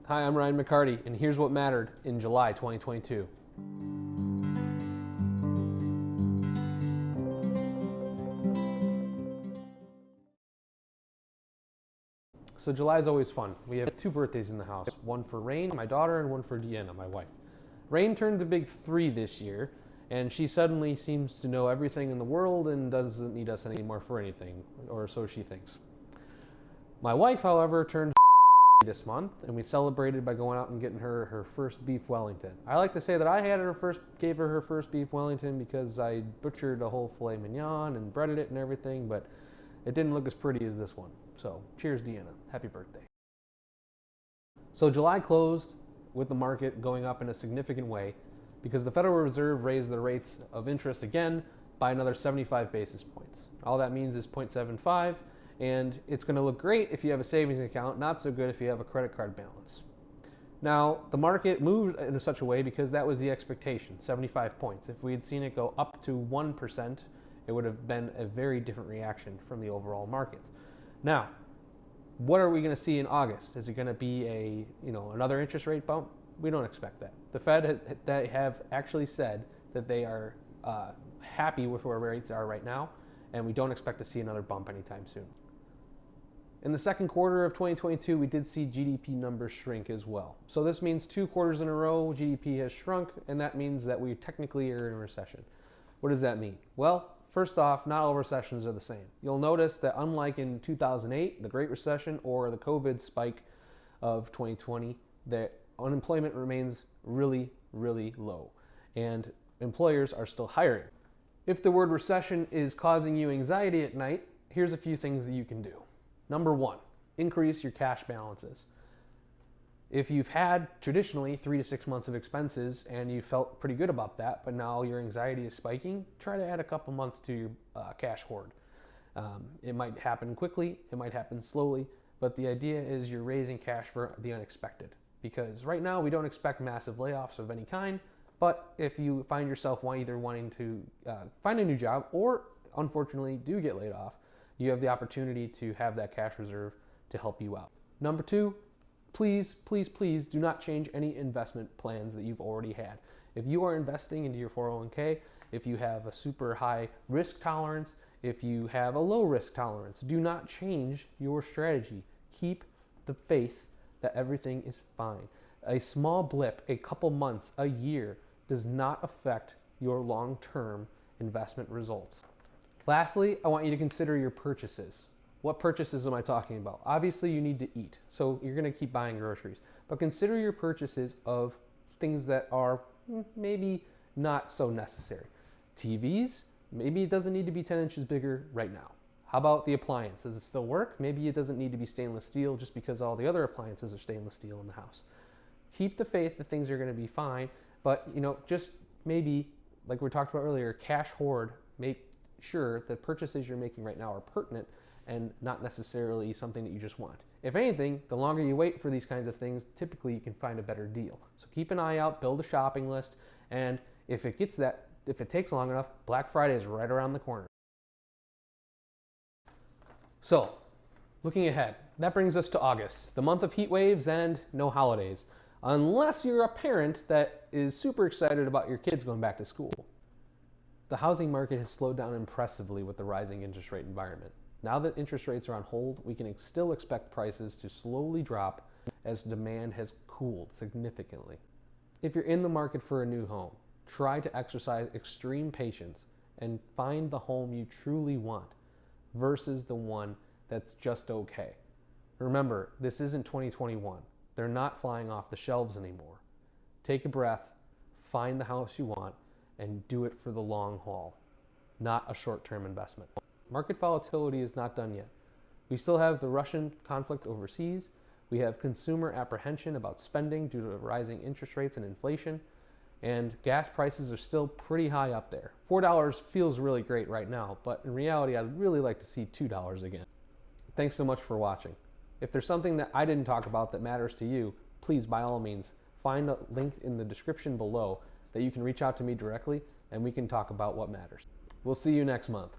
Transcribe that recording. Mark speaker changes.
Speaker 1: Hi, I'm Ryan McCarty, and here's what mattered in July 2022. So July is always fun. We have two birthdays in the house, one for Rain, my daughter, and one for Deanna, my wife. Rain turned the big 3 this year, and she suddenly seems to know everything in the world and doesn't need us anymore for anything, or so she thinks. My wife, however, turned this month, and we celebrated by going out and getting her her first beef Wellington. I like to say that I gave her her first beef Wellington because I butchered a whole filet mignon and breaded it and everything, but it didn't look as pretty as this one. So cheers, Deanna. Happy birthday. So July closed with the market going up in a significant way because the Federal Reserve raised the rates of interest again by another 75 basis points. All that means is 0.75, and it's going to look great if you have a savings account, not so good if you have a credit card balance. Now, the market moved in such a way because that was the expectation, 75 points. If we had seen it go up to 1%, it would have been a very different reaction from the overall markets. Now, what are we going to see in August? Is it going to be another interest rate bump? We don't expect that. The Fed they have actually said that they are happy with where rates are right now, and we don't expect to see another bump anytime soon. In the second quarter of 2022, we did see GDP numbers shrink as well. So this means 2 quarters in a row GDP has shrunk, and that means that we technically are in a recession. What does that mean? Well, first off, not all recessions are the same. You'll notice that unlike in 2008, the Great Recession, or the COVID spike of 2020, that unemployment remains really, really low, and employers are still hiring. If the word recession is causing you anxiety at night, here's a few things that you can do. Number 1, increase your cash balances. If you've had traditionally 3 to 6 months of expenses and you felt pretty good about that, but now your anxiety is spiking, try to add a couple months to your cash hoard. It might happen quickly, it might happen slowly, but the idea is you're raising cash for the unexpected. Because right now we don't expect massive layoffs of any kind, but if you find yourself either wanting to find a new job or unfortunately do get laid off, you have the opportunity to have that cash reserve to help you out. Number 2, please, please, please do not change any investment plans that you've already had. If you are investing into your 401k, if you have a super high risk tolerance, if you have a low risk tolerance, do not change your strategy. Keep the faith that everything is fine. A small blip, a couple months, a year, does not affect your long-term investment results. Lastly, I want you to consider your purchases. What purchases am I talking about? Obviously, you need to eat, so you're going to keep buying groceries. But consider your purchases of things that are maybe not so necessary. TVs, maybe it doesn't need to be 10 inches bigger right now. How about the appliance? Does it still work? Maybe it doesn't need to be stainless steel just because all the other appliances are stainless steel in the house. Keep the faith that things are going to be fine, but just maybe, like we talked about earlier, cash hoard. Make sure that purchases you're making right now are pertinent and not necessarily something that you just want. If anything, the longer you wait for these kinds of things, typically you can find a better deal. So keep an eye out, build a shopping list, and if it takes long enough, Black Friday is right around the corner. So, looking ahead, that brings us to August, the month of heat waves and no holidays, unless you're a parent that is super excited about your kids going back to school. The housing market has slowed down impressively with the rising interest rate environment. Now that interest rates are on hold, we can still expect prices to slowly drop as demand has cooled significantly. If you're in the market for a new home, try to exercise extreme patience and find the home you truly want versus the one that's just okay. Remember, this isn't 2021. They're not flying off the shelves anymore. Take a breath, find the house you want, and do it for the long haul, not a short-term investment. Market volatility is not done yet. We still have the Russian conflict overseas. We have consumer apprehension about spending due to rising interest rates and inflation. And gas prices are still pretty high up there. $4 feels really great right now, but in reality, I'd really like to see $2 again. Thanks so much for watching. If there's something that I didn't talk about that matters to you, please, by all means, find a link in the description below that you can reach out to me directly and we can talk about what matters. We'll see you next month.